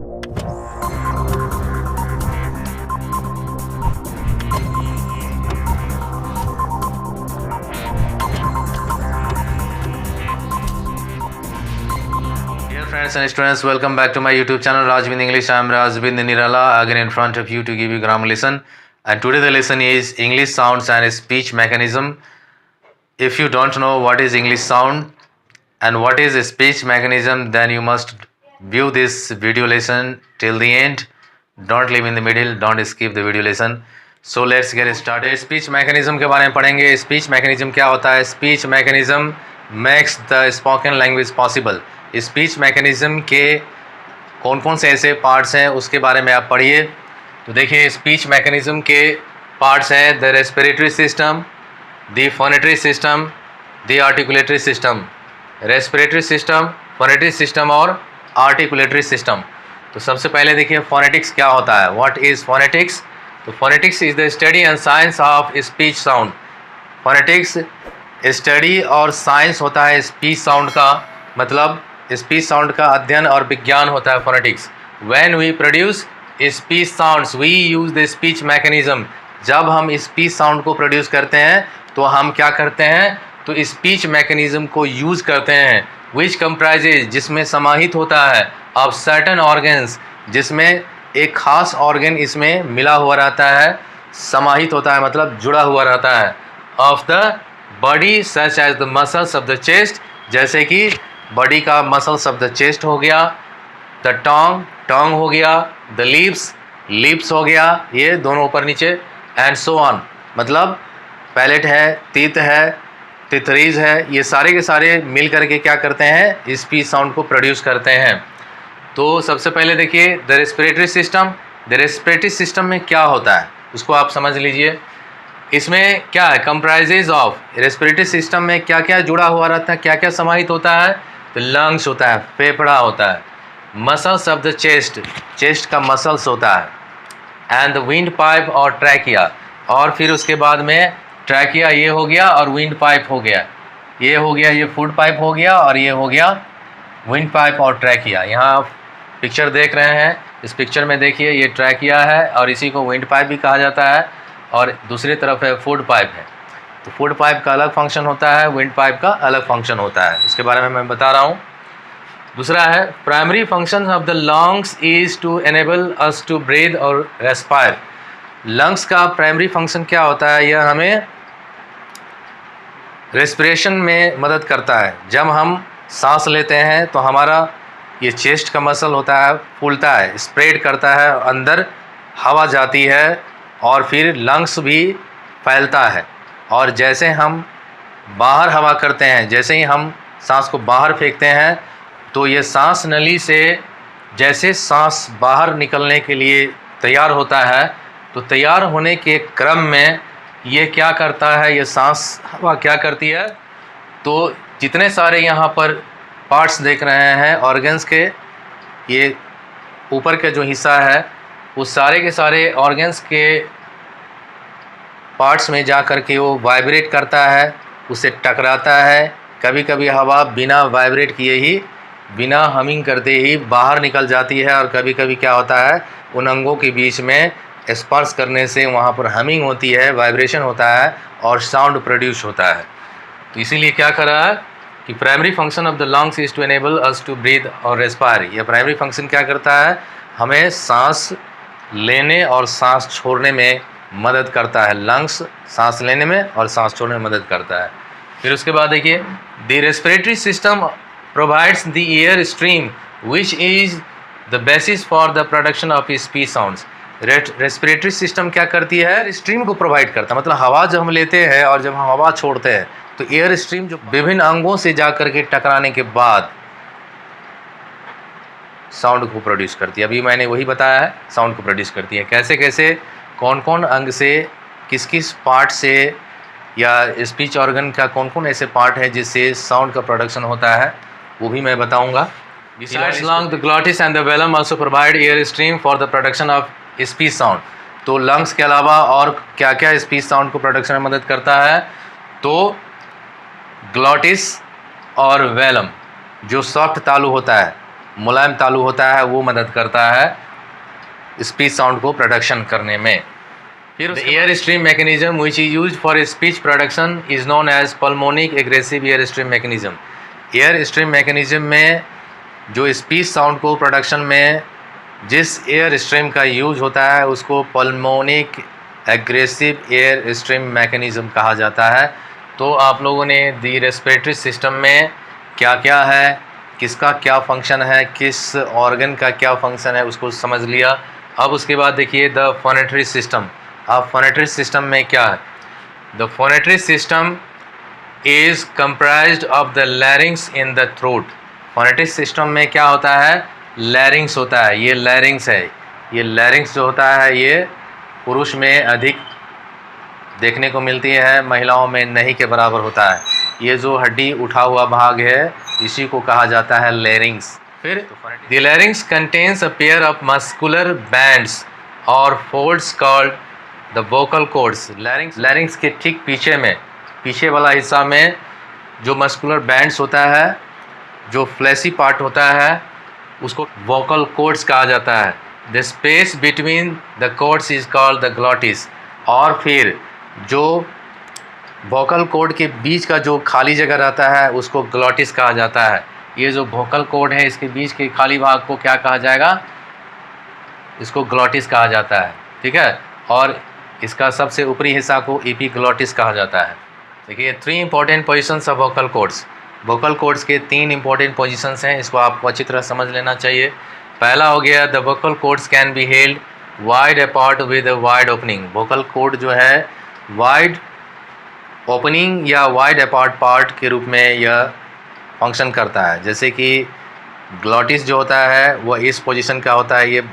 Dear friends and students, welcome back to my YouTube channel Rajvind English. I am Rajvind Nirala again in front of you to give you grammar lesson. And today the lesson is English sounds and speech mechanism. If you don't know what is English sound and what is a speech mechanism, then you must view this video lesson till the end. Don't leave in the middle, don't skip the video lesson. So let's get started. Speech mechanism के बारे में पढ़ेंगे. Speech mechanism क्या होता है? Speech mechanism makes the spoken language possible. Speech mechanism के कौन कौन से ऐसे पार्ट्स हैं उसके बारे में आप पढ़िए. तो देखिए, स्पीच मैकेनिज्म के पार्ट्स हैं the respiratory system, the phonatory system, the articulatory system. Respiratory system, phonatory system और आर्टिकुलेटरी सिस्टम. तो सबसे पहले देखिए फोनेटिक्स क्या होता है. What is phonetics? तो phonetics is the study and science of speech sound. Phonetics study और साइंस होता है स्पीच साउंड का, मतलब स्पीच साउंड का अध्ययन और विज्ञान होता है phonetics. When we produce speech sounds we use the speech mechanism. जब हम स्पीच साउंड को प्रोड्यूस करते हैं तो हम क्या करते हैं, तो स्पीच मैकेनिज्म को यूज़ करते हैं. विच कंप्राइजेज, जिसमें समाहित होता है, ऑफ सर्टन ऑर्गन्स, जिसमें एक खास ऑर्गन इसमें मिला हुआ रहता है, समाहित होता है मतलब जुड़ा हुआ रहता है. Of the body such as the muscles of the chest, जैसे कि बॉडी का मसल्स ऑफ द चेस्ट हो गया, द टोंग हो गया, द लिप्स हो गया, ये दोनों ऊपर नीचे, एंड सो ऑन. मतलब पैलेट है, तीत है, टिथरीज है, ये सारे के सारे मिल करके क्या करते हैं, स्पीच साउंड को प्रोड्यूस करते हैं. तो सबसे पहले देखिए the respiratory system. The respiratory system में क्या होता है उसको आप समझ लीजिए. इसमें क्या है, कंप्राइजेज ऑफ. रेस्पिरेटरी सिस्टम में क्या क्या जुड़ा हुआ रहता है, क्या क्या समाहित होता है, तो लंग्स होता है, फेफड़ा होता है, muscles of the chest, chest का मसल्स होता है, एंड द विंड पाइप और ट्रैकिया. और फिर उसके बाद में ट्रैकिया ये हो गया और विंड पाइप हो गया, ये हो गया, ये फूड पाइप हो गया और ये हो गया विंड पाइप और ट्रैकिया. यहाँ आप पिक्चर देख रहे हैं, इस पिक्चर में देखिए ये ट्रैकिया है और इसी को विंड पाइप भी कहा जाता है, और दूसरी तरफ है फूड पाइप है. तो फूड पाइप का अलग फंक्शन होता है, विंड पाइप का अलग फंक्शन होता है, इसके बारे में मैं बता रहा हूँ. दूसरा है primary function of the lungs is to enable us to breathe और रेस्पायर. लंग्स का प्राइमरी फंक्शन क्या होता है, यह हमें रेस्पिरेशन में मदद करता है. जब हम सांस लेते हैं तो हमारा ये चेस्ट का मसल होता है, फूलता है, स्प्रेड करता है, अंदर हवा जाती है और फिर लंग्स भी फैलता है. और जैसे हम बाहर हवा करते हैं, जैसे ही हम सांस को बाहर फेंकते हैं, तो ये सांस नली से जैसे सांस बाहर निकलने के लिए तैयार होता है, तो तैयार होने के क्रम में ये क्या करता है, ये सांस हवा क्या करती है, तो जितने सारे यहाँ पर पार्ट्स देख रहे हैं ऑर्गन्स के, ये ऊपर का जो हिस्सा है, उस सारे के सारे ऑर्गन्स के पार्ट्स में जा कर के वो वाइब्रेट करता है, उसे टकराता है. कभी कभी हवा बिना वाइब्रेट किए ही, बिना हमिंग करते ही बाहर निकल जाती है, और कभी कभी क्या होता है, उन अंगों के बीच में स्पर्श करने से वहाँ पर हमिंग होती है, वाइब्रेशन होता है और साउंड प्रोड्यूस होता है. तो इसीलिए क्या कर रहा है कि primary function of the lungs is to enable us to breathe और रेस्पायर. यह प्राइमरी फंक्शन क्या करता है, हमें सांस लेने और सांस छोड़ने में मदद करता है. लंग्स सांस लेने में और सांस छोड़ने में मदद करता है. फिर उसके बाद देखिए the respiratory system provides the air stream which is the basis for the production of speech sounds. Respiratory system क्या करती है, स्ट्रीम को प्रोवाइड करता है, मतलब हवा जब हम लेते हैं और जब हम हवा छोड़ते हैं तो एयर स्ट्रीम जो विभिन्न अंगों से जा कर के टकराने के बाद साउंड को प्रोड्यूस करती है. अभी मैंने वही बताया है, साउंड को प्रोड्यूस करती है. कैसे कैसे, कौन कौन अंग से, किस किस पार्ट से, या स्पीच ऑर्गन का कौन कौन ऐसे पार्ट है जिससे साउंड का प्रोडक्शन होता है, वो भी मैं बताऊंगा. Besides lung, the glottis and the velum also provide air stream for the production of speech sound. तो लंग्स के अलावा और क्या क्या स्पीच साउंड को प्रोडक्शन में मदद करता है, तो ग्लॉटिस और वेलम, जो सॉफ्ट तालु होता है, मुलायम तालु होता है वो मदद करता है स्पीच साउंड को प्रोडक्शन करने में। फिर air stream mechanism which is used for speech production is known as pulmonic egressive air stream mechanism. Air stream mechanism में जो स्पीच साउंड को प्रोडक्शन में जिस एयर स्ट्रीम का यूज होता है उसको pulmonic egressive air stream mechanism कहा जाता है। तो आप लोगों ने दी रेस्पिरेटरी सिस्टम में क्या क्या है, किसका क्या फंक्शन है, किस ऑर्गन का क्या फंक्शन है उसको समझ लिया। अब उसके बाद देखिए द फोनेटरी सिस्टम। अब फोनेटरी सिस्टम में क्या है? The phonatory system is comprised of the लैरिंग्स in the throat. Phonetic system में क्या होता है? लैरिंग्स होता है। ये लैरिंग्स है। ये लैरिंग्स जो होता है ये पुरुष में अधिक देखने को मिलती है, महिलाओं में नहीं के बराबर होता है। ये जो हड्डी उठा हुआ भाग है इसी को कहा जाता है लैरिंग्स। फिर the larynx contains a pair of muscular bands और folds called the vocal cords. Larynx के ठीक पीछे में, पीछे वाला हिस्सा में जो मस्कुलर बैंड्स होता है, जो फ्लैसी पार्ट होता है उसको वोकल कॉर्ड्स कहा जाता है। The space between the cords is called the glottis. और फिर जो वोकल कॉर्ड के बीच का जो खाली जगह रहता है उसको ग्लॉटिस कहा जाता है। ये जो वोकल कॉर्ड है इसके बीच के खाली भाग को क्या कहा जाएगा? इसको ग्लॉटिस कहा जाता है, ठीक है। और इसका सबसे ऊपरी हिस्सा को एपिग्लॉटिस कहा जाता है। देखिए 3 important positions of vocal cords. Vocal cords के 3 इंपॉर्टेंट पोजीशंस हैं, इसको आपको अच्छी तरह समझ लेना चाहिए। पहला हो गया the vocal cords can be held wide apart with wide opening. Vocal cord जो है वाइड ओपनिंग या वाइड अपार्ट पार्ट के रूप में यह फंक्शन करता है। जैसे कि ग्लॉटिस जो होता है वह इस पोजीशन का होता है। ये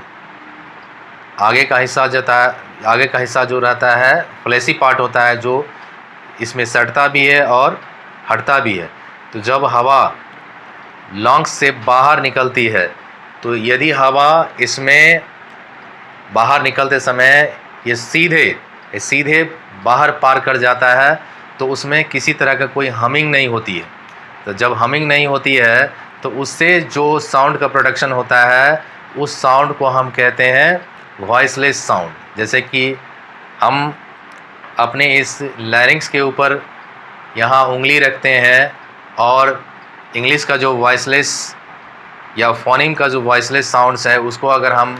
आगे का हिस्सा जाता है, आगे का हिस्सा जो रहता है फ्लैसी पार्ट होता है जो इसमें सटता भी है और हटता भी है। तो जब हवा लंग्स से बाहर निकलती है तो यदि हवा इसमें बाहर निकलते समय ये सीधे बाहर पार कर जाता है तो उसमें किसी तरह का कोई हमिंग नहीं होती है। तो जब हमिंग नहीं होती है तो उससे जो साउंड का प्रोडक्शन होता है उस साउंड को हम कहते हैं वॉइसलेस साउंड। जैसे कि हम अपने इस लैरिंग्स के ऊपर यहाँ उंगली रखते हैं और इंग्लिश का जो वॉइसलेस या फोनीम का जो वॉइसलेस साउंड्स है उसको अगर हम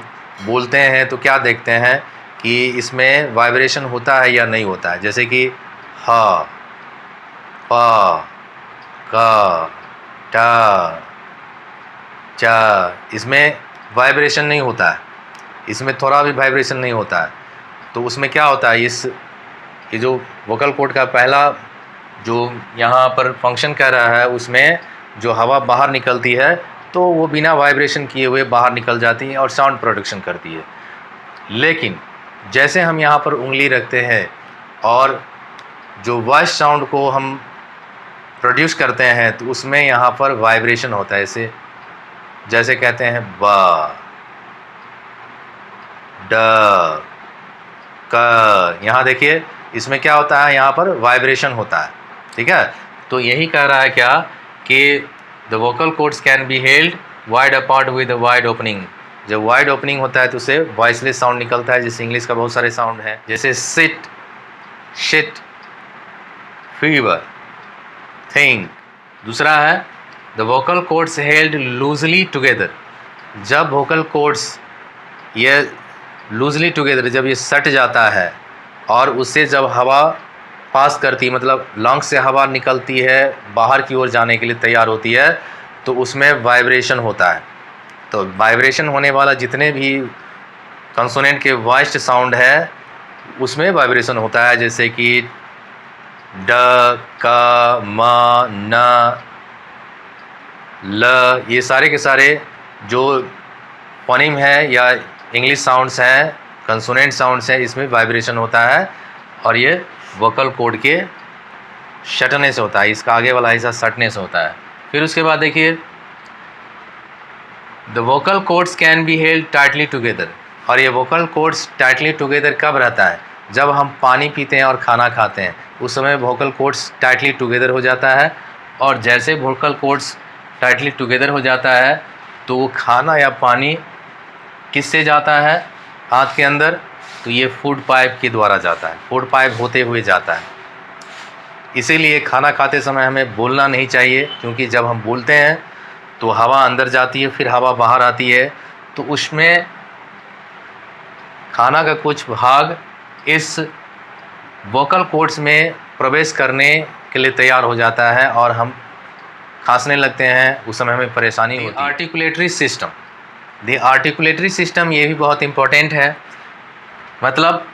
बोलते हैं तो क्या देखते हैं कि इसमें वाइब्रेशन होता है या नहीं होता है। जैसे कि ह, प, क, ट, च, इसमें वाइब्रेशन नहीं होता है, इसमें थोड़ा भी वाइब्रेशन नहीं होता है। तो उसमें क्या होता है, ये जो वोकल कॉर्ड का पहला जो यहाँ पर फंक्शन कर रहा है उसमें जो हवा बाहर निकलती है तो वो बिना वाइब्रेशन किए हुए बाहर निकल जाती है और साउंड प्रोडक्शन करती है। लेकिन जैसे हम यहाँ पर उंगली रखते हैं और जो वॉइस साउंड को हम प्रोड्यूस करते हैं तो उसमें यहाँ पर वाइब्रेशन होता है। जैसे कहते हैं ब, ड, क। यहाँ देखिए इसमें क्या होता है, यहाँ पर वाइब्रेशन होता है, ठीक है। तो यही कह रहा है क्या कि the vocal cords can be held wide apart with a wide opening. जब वाइड ओपनिंग होता है तो उससे वॉइसलेस साउंड निकलता है। जैसे इंग्लिश का बहुत सारे साउंड हैं, जैसे सिट, शिट, फीवर, थिंक। दूसरा है the vocal chords held loosely together. जब वोकल कॉर्ड्स ये लूजली टुगेदर जब ये सट जाता है और उससे जब हवा पास करती है, मतलब लंग्स से हवा निकलती है बाहर की ओर जाने के लिए तैयार होती है, तो उसमें वाइब्रेशन होता है। तो वाइब्रेशन होने वाला जितने भी कंसोनेंट के वॉइस्ड साउंड है उसमें वाइब्रेशन होता है। जैसे कि ड, क, म, न, ल, ये सारे के सारे जो फोनीम है या इंग्लिश साउंड्स हैं, कंसोनेंट साउंड्स हैं, इसमें वाइब्रेशन होता है और ये वोकल कॉर्ड के शटने से होता है। इसका आगे वाला हिस्सा सटने से होता है। फिर उसके बाद देखिए the vocal cords can be held tightly together. और ये वोकल कॉर्ड्स टाइटली टुगेदर कब रहता है? जब हम पानी पीते हैं और खाना खाते हैं उस समय वोकल कॉर्ड्स टाइटली टुगेदर हो जाता है। और जैसे वोकल कॉर्ड्स टाइटली टुगेदर हो जाता है तो वो खाना या पानी किससे जाता है हाथ के अंदर? तो ये फूड पाइप के द्वारा जाता है, फूड पाइप होते हुए जाता है। इसीलिए खाना खाते समय हमें बोलना नहीं चाहिए, क्योंकि जब हम बोलते हैं तो हवा अंदर जाती है, फिर हवा बाहर आती है, तो उसमें खाना का कुछ भाग इस वोकल कॉर्ड्स में प्रवेश करने के लिए तैयार हो जाता है और हम खांसने लगते हैं, उस समय हमें परेशानी होती है। Articulatory system, the articulatory system ये भी बहुत इम्पोर्टेंट है। मतलब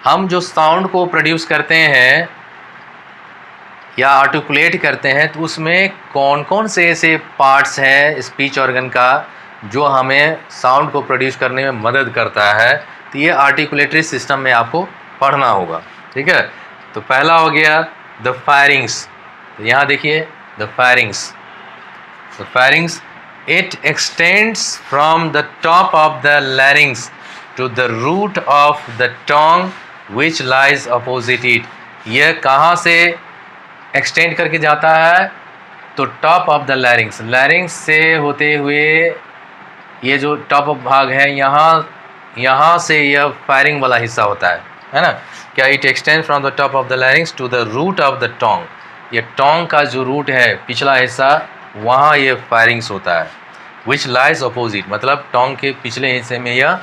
हम जो साउंड को प्रोड्यूस करते हैं या आर्टिकुलेट करते हैं, तो उसमें कौन कौन से ऐसे पार्ट्स हैं स्पीच ऑर्गन का जो हमें साउंड को प्रोड्यूस करने में मदद करता है, तो ये आर्टिकुलेटरी सिस्टम में आपको पढ़ना होगा। ठीक है, तो पहला हो गया द फायरिंग्स। यहाँ देखिए the pharynx, the pharynx it extends from the top of the larynx to the root of the tongue which lies opposite it. यह कहाँ से एक्सटेंड करके जाता है? तो top of the larynx, larynx से होते हुए ये जो टॉप ऑफ भाग है, यहाँ से यह फायरिंग वाला हिस्सा होता है ना? क्या it extend from the top of the larynx to the root of the tongue. ये टोंग का जो रूट है, पिछला हिस्सा, वहाँ ये फायरिंग्स होता है। विच लाइज अपोजिट, मतलब टोंग के पिछले हिस्से में यह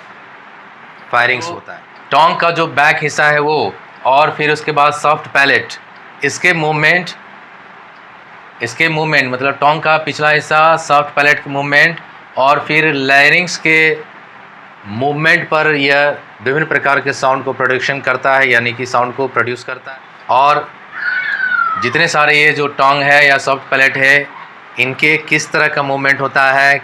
फायरिंग्स होता है। टोंग का जो बैक हिस्सा है वो, और फिर उसके बाद सॉफ्ट पैलेट, इसके मूवमेंट मतलब टोंग का पिछला हिस्सा, सॉफ्ट पैलेट का मूवमेंट, और फिर लैरिंग्स के मूवमेंट पर यह विभिन्न प्रकार के साउंड को प्रोडक्शन करता है, यानी कि साउंड को प्रोड्यूस करता है। और जितने सारे ये जो टोंग है या सॉफ्ट पैलेट है, इनके किस तरह का मूवमेंट होता है,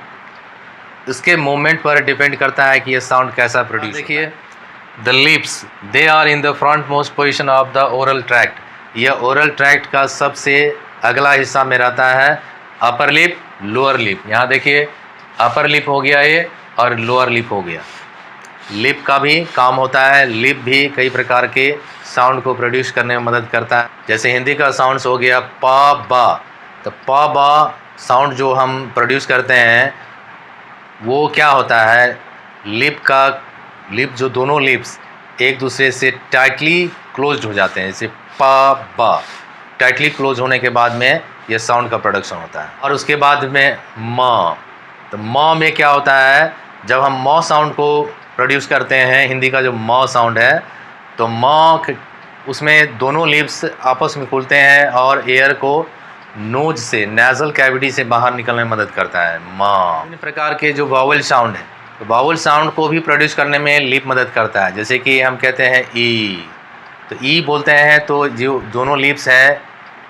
इसके मूवमेंट पर डिपेंड करता है कि ये साउंड कैसा प्रोड्यूस। देखिए the lips, they are in the front most position of the oral tract. यह ओरल ट्रैक्ट का सबसे अगला हिस्सा में रहता है। अपर लिप, लोअर लिप, यहाँ देखिए अपर लिप हो गया ये, और लोअर लिप हो गया। लिप का भी काम होता है, लिप भी कई प्रकार के साउंड को प्रोड्यूस करने में मदद करता है। जैसे हिंदी का साउंड्स हो गया पा बा, तो पा बा साउंड जो हम प्रोड्यूस करते हैं वो क्या होता है, लिप जो दोनों लिप्स एक दूसरे से टाइटली क्लोज्ड हो जाते हैं, जैसे पा बा, टाइटली क्लोज होने के बाद में ये साउंड का प्रोडक्शन होता है। और उसके बाद में म, तो म में क्या होता है, जब हम म साउंड को प्रोड्यूस करते हैं, हिंदी का जो म साउंड है, तो म उसमें दोनों लिप्स आपस में खुलते हैं और एयर को नोज से, नेजल कैविटी से बाहर निकलने में मदद करता है। म इन प्रकार के जो वावल साउंड है, तो वावल साउंड को भी प्रोड्यूस करने में लिप मदद करता है। जैसे कि हम कहते हैं ई, तो ई बोलते हैं तो जो दोनों लिप्स हैं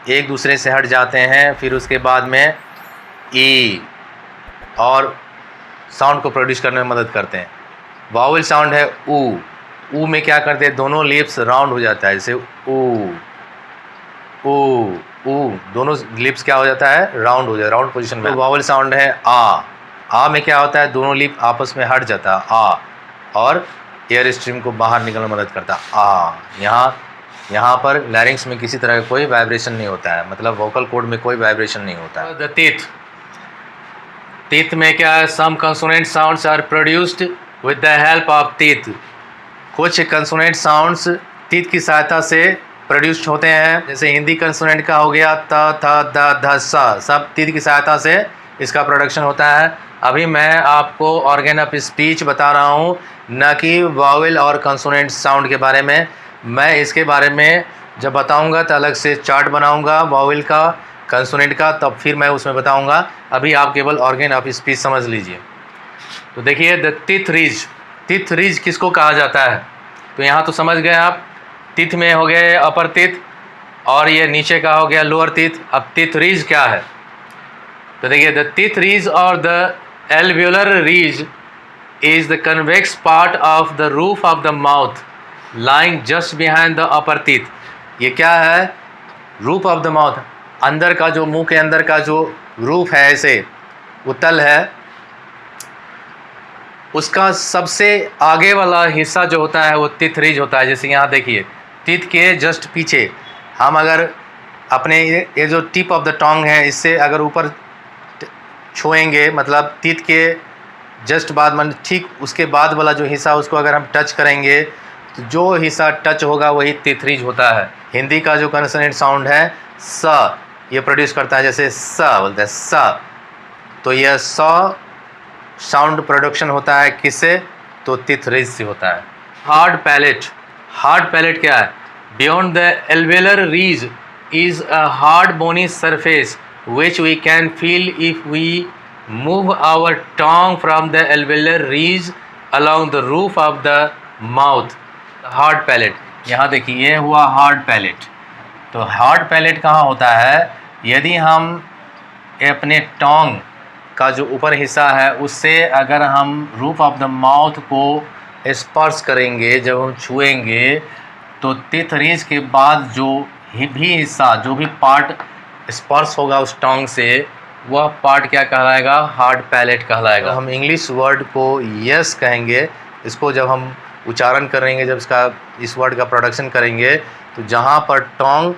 एक दूसरे से हट जाते हैं, फिर उसके बाद में ई और साउंड को प्रोड्यूस करने में मदद करते हैं। वावल साउंड है ऊ में क्या करते हैं, दोनों लिप्स राउंड हो जाता है, जैसे ऊ दोनों लिप्स क्या हो जाता है, राउंड हो जाता है, राउंड पोजीशन में। वावल साउंड है आ में क्या होता है, दोनों लिप आपस में हट जाता है आ, और एयर स्ट्रीम को बाहर निकलने में मदद करता है आ। यहाँ पर लैरिंग्स में किसी तरह का कोई वाइब्रेशन नहीं होता है, मतलब वोकल कॉर्ड में कोई वाइब्रेशन नहीं होता है। द टीथ में क्या है, some consonant sounds are produced with the help of teeth. कुछ कंसोनेंट साउंड्स टीथ की सहायता से प्रोड्यूस्ड होते हैं। जैसे हिंदी कंसोनेंट का हो गया त थ द ध स, सब टीथ की सहायता से इसका प्रोडक्शन होता है। अभी मैं आपको ऑर्गन ऑफ स्पीच बता रहा हूँ, न कि वावेल और कंसोनेंट साउंड के बारे में। मैं इसके बारे में जब बताऊंगा तो अलग से चार्ट बनाऊंगा वावेल का, कंसोनेंट का, तब फिर मैं उसमें बताऊंगा। अभी आप केवल ऑर्गन ऑफ स्पीच समझ लीजिए। तो देखिए द टीथ रीज किसको कहा जाता है, तो यहाँ तो समझ गए आप, टीथ में हो गए अपर टीथ और ये नीचे का हो गया लोअर टीथ। अब टीथ रीज क्या है, तो देखिए द टीथ रीज और the alveolar ridge is the convex part of the roof of the mouth lying just behind the upper teeth. ये क्या है, रूफ ऑफ द माउथ, अंदर का जो मुंह के अंदर का जो रूफ है, ऐसे उत्तल है, उसका सबसे आगे वाला हिस्सा जो होता है वो टीथ रीज होता है। जैसे यहाँ देखिए टीथ के जस्ट पीछे हम अगर अपने ये जो टिप ऑफ द टोंग है, इससे अगर ऊपर छुएंगे, मतलब टीथ के जस्ट बाद, मतलब ठीक उसके बाद वाला जो हिस्सा उसको अगर हम टच करेंगे तो जो हिस्सा टच होगा वही टीथ रीज होता है। हिंदी का जो कॉन्सोनेंट साउंड है स, ये प्रोड्यूस करता है, जैसे स बोलते हैं स, तो यह स साउंड प्रोडक्शन होता है किससे, तो टीथ रीज से होता है। हार्ड पैलेट, हार्ड पैलेट क्या है? Beyond the alveolar ridge is a hard bony surface which we can feel if we move our tongue from the alveolar ridge along the roof of the mouth. Hard palate, यहाँ देखिए ये हुआ hard palate। तो hard palate कहाँ होता है? यदि हम अपने टोंग का जो ऊपर हिस्सा है उससे अगर हम रूफ ऑफ द माउथ को स्पर्श करेंगे, जब हम छुएंगे तो टीथ रीज के बाद जो भी हिस्सा, जो भी पार्ट स्पर्श होगा उस टोंग से, वह पार्ट क्या कहलाएगा? हार्ड पैलेट कहलाएगा। हम इंग्लिश वर्ड को यस कहेंगे, इसको जब हम उच्चारण करेंगे, जब इस वर्ड का प्रोडक्शन करेंगे, तो जहाँ पर Tong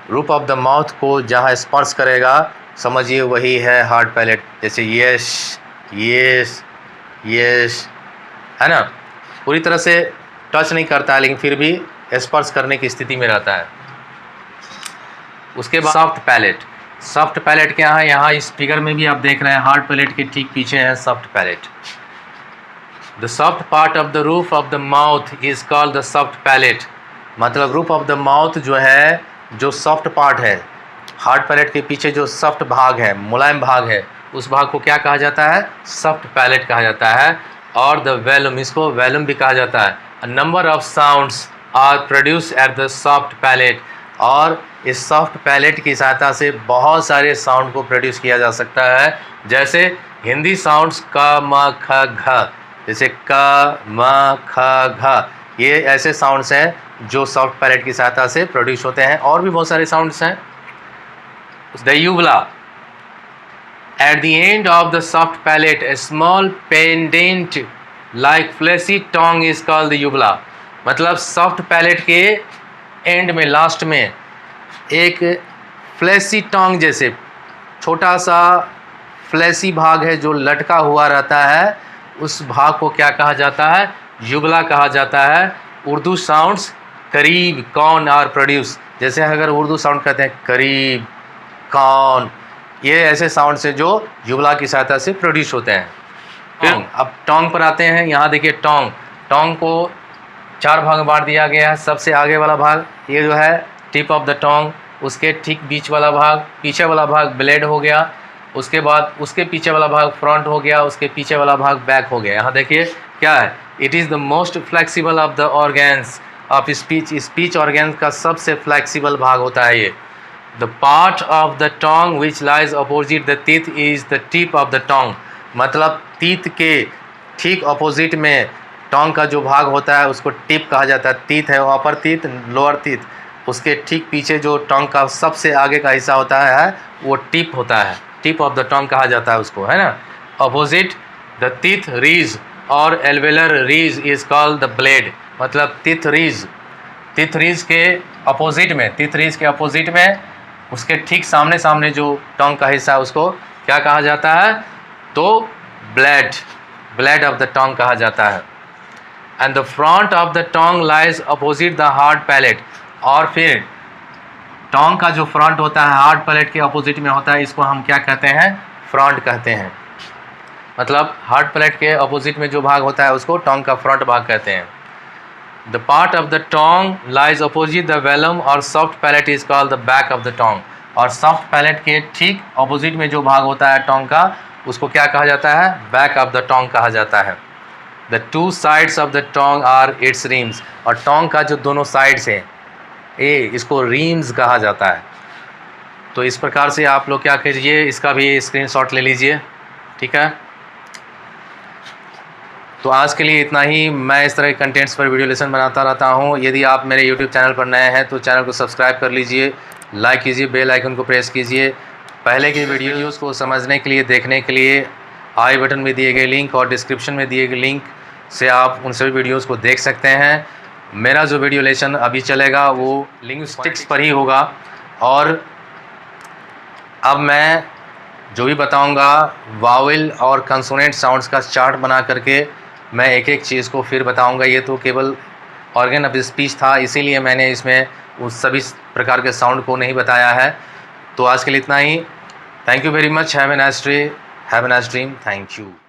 roof of the mouth को जहाँ स्पर्श करेगा, समझिए वही है हार्ड पैलेट। जैसे यस यस यस, है ना, पूरी तरह से टच नहीं करता है लेकिन फिर भी स्पर्श करने की स्थिति में रहता है। उसके बाद सॉफ्ट पैलेट, सॉफ्ट पैलेट क्या है? यहाँ इस फिगर में भी आप देख रहे हैं, हार्ड पैलेट के ठीक पीछे है soft palate. The soft part of the roof of the mouth is called the soft palette. मतलब रूफ ऑफ द माउथ जो है, जो सॉफ्ट पार्ट है, हार्ड पैलेट के पीछे जो सॉफ्ट भाग है, मुलायम भाग है, उस भाग को क्या कहा जाता है? सॉफ्ट पैलेट कहा जाता है। और द वेलम, इसको वेलम भी कहा जाता है। A number of sounds are produced at the soft palate, और इस सॉफ्ट पैलेट की सहायता से बहुत सारे साउंड को प्रोड्यूस किया जा सकता है। जैसे हिंदी साउंड्स क म ख घ, जैसे क म ख घ, ये ऐसे साउंड्स हैं जो सॉफ्ट पैलेट की सहायता से प्रोड्यूस होते हैं। और भी बहुत सारे साउंड्स हैं। The uvula, at the end of the soft palate a small pendant like fleshy tongue is called the uvula. मतलब सॉफ्ट पैलेट के एंड में, लास्ट में एक फ्लैशी टोंग जैसे छोटा सा फ्लैशी भाग है जो लटका हुआ रहता है, उस भाग को क्या कहा जाता है? युगला कहा जाता है। उर्दू साउंड्स करीब, कौन और प्रोड्यूस, जैसे अगर उर्दू साउंड कहते हैं करीब, कौन, ये ऐसे साउंड से जो युगला की सहायता से प्रोड्यूस होते हैं। फिर अब टोंग पर आते हैं। यहाँ देखिए टोंग, टोंग को 4 भाग में बांट दिया गया है। सबसे आगे वाला भाग ये जो है टिप ऑफ द टोंग, उसके ठीक बीच वाला भाग, पीछे वाला भाग ब्लेड हो गया, उसके बाद उसके पीछे वाला भाग फ्रंट हो गया, उसके पीछे वाला भाग बैक हो गया। यहाँ देखिए क्या है, it is the most flexible of the organs of speech. Speech organs का सबसे फ्लेक्सिबल भाग होता है ये। The part of the tongue which lies opposite the teeth is the tip of the tongue. मतलब टीथ के ठीक अपोजिट में टोंग का जो भाग होता है उसको टिप कहा जाता है। टीथ है वो अपर टीथ, लोअर टीथ, उसके ठीक पीछे जो टोंग का सबसे आगे का हिस्सा होता है वो टिप होता है, टिप ऑफ द टोंग कहा जाता है उसको, है ना। अपोजिट द टीथ रीज और alveolar ridge is called the blade. मतलब टीथ रीज, टीथ रीज के अपोजिट में, टीथ रीज के अपोजिट में उसके ठीक सामने सामने जो टोंग का हिस्सा है उसको क्या कहा जाता है? तो blade, blade of the tongue कहा जाता है। And the front of the tongue lies opposite the hard palate. और फिर टोंग का जो फ्रंट होता है हार्ड पैलेट के अपोजिट में होता है, इसको हम क्या कहते हैं? फ्रंट कहते हैं। मतलब हार्ड पैलेट के अपोजिट में जो भाग होता है उसको टोंग का फ्रंट भाग कहते हैं। The part of the tongue lies opposite the velum और soft palate is called the back of the tongue. और सॉफ्ट पैलेट के ठीक अपोजिट में जो भाग होता है टोंग का, उसको क्या कहा जाता है? बैक ऑफ द टोंग कहा जाता है। The two sides of the tongue are its rims. और टोंग का जो दोनों साइड्स हैं इसको रीम्स कहा जाता है। तो इस प्रकार से आप लोग क्या कीजिए, इसका भी स्क्रीनशॉट ले लीजिए, ठीक है। तो आज के लिए इतना ही। मैं इस तरह के कंटेंट्स पर वीडियो लेसन बनाता रहता हूँ। यदि आप मेरे यूट्यूब चैनल पर नए हैं तो चैनल को सब्सक्राइब कर लीजिए, लाइक कीजिए, बेल आइकन को प्रेस कीजिए। पहले की वीडियोज़ को समझने के लिए, देखने के लिए आई बटन में दिए गए लिंक और डिस्क्रिप्शन में दिए गए लिंक से आप उन सभी वीडियोज़ को देख सकते हैं। मेरा जो वीडियो लेसन अभी चलेगा वो लिंग्विस्टिक्स पर ही होगा। और अब मैं जो भी बताऊंगा वावेल और कंसोनेंट साउंड्स का चार्ट बना करके मैं एक एक चीज़ को फिर बताऊंगा। ये तो केवल ऑर्गन ऑफ स्पीच था, इसीलिए मैंने इसमें उस सभी प्रकार के साउंड को नहीं बताया है। तो आज के लिए इतना ही। Thank you very much. Have a nice day, have a nice dream. Thank you.